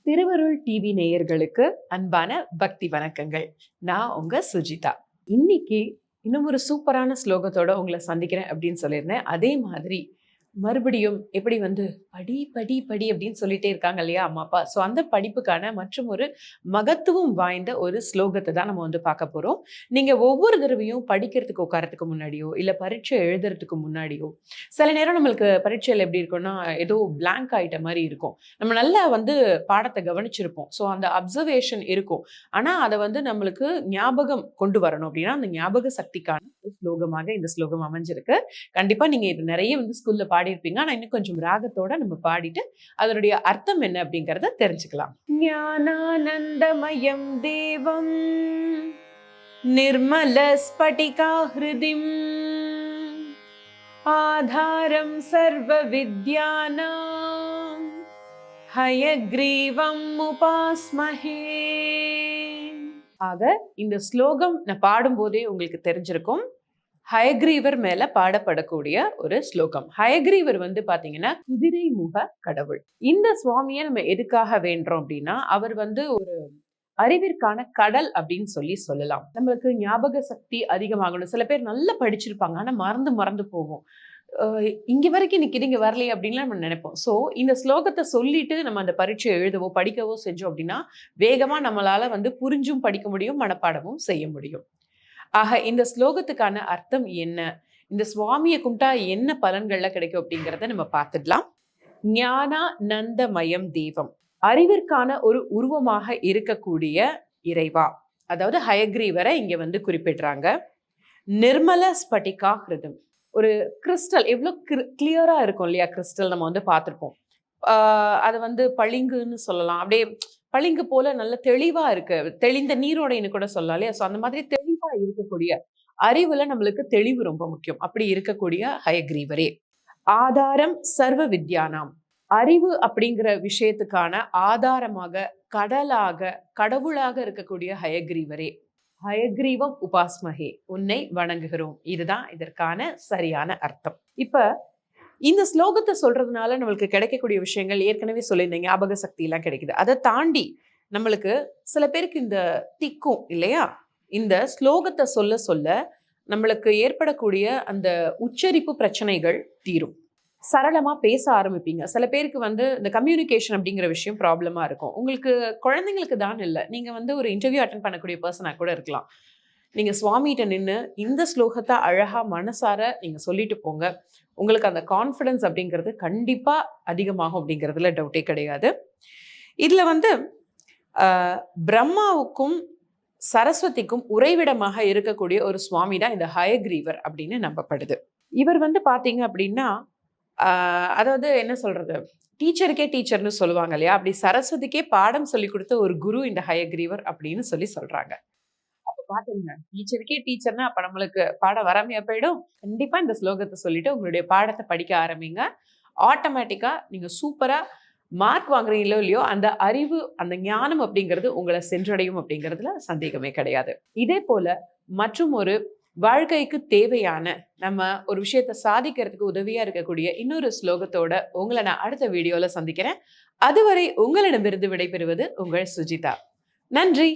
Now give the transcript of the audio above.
திருவருள் டிவி நேயர்களுக்கு அன்பான பக்தி வணக்கங்கள். நான் உங்க சுஜிதா. இன்னைக்கு இன்னும் ஒரு சூப்பரான ஸ்லோகத்தோட உங்களை சந்திக்கிறேன் அப்படின்னு சொல்லியிருந்தேன். அதே மாதிரி மறுபடியும் எப்படி படி படி படி அப்படின்னு சொல்லிட்டே இருக்காங்க இல்லையா அம்மா அப்பா. ஸோ அந்த படிப்புக்கான மற்றும் ஒரு மகத்துவம் வாய்ந்த ஒரு ஸ்லோகத்தை தான் நம்ம பார்க்க போறோம். நீங்க ஒவ்வொரு தடவையும் படிக்கிறதுக்கு உட்காரத்துக்கு முன்னாடியோ இல்ல பரீட்சை எழுதுறதுக்கு முன்னாடியோ சில நேரம் நம்மளுக்கு பரீட்சையில் எப்படி இருக்கும்னா ஏதோ பிளாங்க் ஆயிட்ட மாதிரி இருக்கும். நம்ம நல்லா பாடத்தை கவனிச்சிருப்போம். ஸோ அந்த அப்சர்வேஷன் இருக்கும். ஆனா அதை நம்மளுக்கு ஞாபகம் கொண்டு வரணும் அப்படின்னா அந்த ஞாபக சக்திக்கான ஸ்லோகமாக இந்த ஸ்லோகம் அமைஞ்சிருக்கு. கண்டிப்பா நீங்க இது நிறைய ஸ்கூல்ல பாடியிருப்பீங்க. ஆனா இன்னும் கொஞ்சம் ராகத்தோட நம்ம பாடிட்டு அதனுடைய அர்த்தம் என்ன அப்படிங்கறத தெரிஞ்சுக்கலாம். ஞானானந்தமயம் தேவம் நிர்மல ஸ்படிகாஹ்ருதிம் ஆதாரம் சர்வ வித்யானாம் ஹயக்ரீவம் உபாஸ்மஹே. ஆக இந்த ஸ்லோகம் நான் பாடும்போதே உங்களுக்கு தெரிஞ்சிருக்கும். ஹயக்ரீவர் மேல பாடப்படக்கூடிய ஒரு ஸ்லோகம். ஹயக்ரீவர் பாத்தீங்கன்னா குதிரை முக கடவுள். இந்த சுவாமியை நம்ம எதுக்காக வேண்டோம் அப்படின்னா அவர் ஒரு அறிவிற்கான கடல் அப்படின்னு சொல்லலாம். நம்மளுக்கு ஞாபக சக்தி அதிகமாகணும். சில பேர் நல்லா படிச்சிருப்பாங்க ஆனா மறந்து போகும். இங்க வரைக்கும் இன்னைக்கு இங்க வரலையே அப்படின்னு நம்ம நினைப்போம். சோ இந்த ஸ்லோகத்தை சொல்லிட்டு நம்ம அந்த பரீட்சை எழுதவோ படிக்கவோ செஞ்சோம் அப்படின்னா வேகமா நம்மளால புரிஞ்சும் படிக்க முடியும், மனப்பாடமும் செய்ய முடியும். ஆக இந்த ஸ்லோகத்துக்கான அர்த்தம் என்ன, இந்த சுவாமியை கும்பிட்டா என்ன பலன்கள்ல கிடைக்கும் அப்படிங்கிறத நம்ம பார்த்துடலாம். ஞானானந்தமயம் தெய்வம், அறிவிற்கான ஒரு உருவமாக இருக்கக்கூடிய இறைவா, அதாவது ஹயக்ரீவரை இங்க குறிப்பிடுறாங்க. நிர்மல ஸ்படிகாஹ்ருதம், ஒரு கிறிஸ்டல் எவ்வளவு கிளியரா இருக்கும் இல்லையா? கிறிஸ்டல் நம்ம பார்த்திருப்போம். அது பளிங்குன்னு சொல்லலாம். அப்படியே பளிங்கு போல நல்ல தெளிவா இருக்கு, தெளிந்த நீரோடைன்னு கூட சொல்லலாம் இல்லையா? ஸோ அந்த மாதிரி தெளிவா இருக்கக்கூடிய அறிவுல நம்மளுக்கு தெளிவு ரொம்ப முக்கியம். அப்படி இருக்கக்கூடிய ஹயக்ரீவரே. ஆதாரம் சர்வ வித்யானாம், அறிவு அப்படிங்கிற விஷயத்துக்கான ஆதாரமாக, கடலாக, கடவுளாக இருக்கக்கூடிய ஹயக்ரீவரே. ஹயக்ரீவம் உபாஸ்மஹே, உன்னை வணங்குகிறோம். இதுதான் இதற்கான சரியான அர்த்தம். இப்ப இந்த ஸ்லோகத்தை சொல்றதுனால நம்மளுக்கு கிடைக்கக்கூடிய விஷயங்கள் ஏற்கனவே சொல்லியிருந்தேன். ஞாபக சக்தி எல்லாம் கிடைக்குது. அதை தாண்டி நம்மளுக்கு சில பேருக்கு இந்த திக்கும் இல்லையா, இந்த ஸ்லோகத்தை சொல்ல சொல்ல நம்மளுக்கு ஏற்படக்கூடிய அந்த உச்சரிப்பு பிரச்சனைகள் தீரும். சரளமா பேச ஆரம்பிப்பீங்க. சில பேருக்கு இந்த கம்யூனிகேஷன் அப்படிங்கிற விஷயம் ப்ராப்ளமா இருக்கும். உங்களுக்கு குழந்தைங்களுக்கு தான் இல்லை, நீங்க ஒரு இன்டர்வியூ அட்டென்ட் பண்ணக்கூடிய பர்சனா கூட இருக்கலாம். நீங்க சுவாமிகிட்ட நின்று இந்த ஸ்லோகத்தை அழகா மனசார நீங்க சொல்லிட்டு போங்க. உங்களுக்கு அந்த கான்ஃபிடன்ஸ் அப்படிங்கிறது கண்டிப்பா அதிகமாகும் அப்படிங்கிறதுல டவுட்டே கிடையாது. இதுல பிரம்மாவுக்கும் சரஸ்வதிக்கும் உறைவிடமாக இருக்கக்கூடிய ஒரு சுவாமி தான் இந்த ஹயக்ரீவர் அப்படின்னு நம்பப்படுது. இவர் பாத்தீங்க அப்படின்னா அதாவது என்ன சொல்றது, டீச்சருக்கே டீச்சர்னு சொல்லுவாங்க இல்லையா? அப்படி சரஸ்வதிக்கே பாடம் சொல்லி கொடுத்த ஒரு குரு இந்த ஹயக்ரீவர் அப்படின்னு சொல்றாங்க. பாத்துங்க, டீச்சருக்கே டீச்சர்னா அப்ப நம்மளுக்கு பாடம் வராமையா போயிடும். கண்டிப்பா இந்த ஸ்லோகத்தை சொல்லிட்டு உங்களுடைய பாடத்தை படிக்க ஆரம்பிங்க. ஆட்டோமேட்டிக்கா நீங்க சூப்பரா மார்க் வாங்குறீங்களோ இல்லையோ அந்த அறிவு, அந்த ஞானம் அப்படிங்கிறது உங்களை சென்றடையும் அப்படிங்கிறதுல சந்தேகமே கிடையாது. இதே போல மற்றும் ஒரு வாழ்க்கைக்கு தேவையான, நம்ம ஒரு விஷயத்தை சாதிக்கிறதுக்கு உதவியா இருக்கக்கூடிய இன்னொரு ஸ்லோகத்தோட உங்களை நான் அடுத்த வீடியோல சந்திக்கிறேன். அதுவரை உங்களிடமிருந்து விடைபெறுவது உங்கள் சுஜிதா. நன்றி.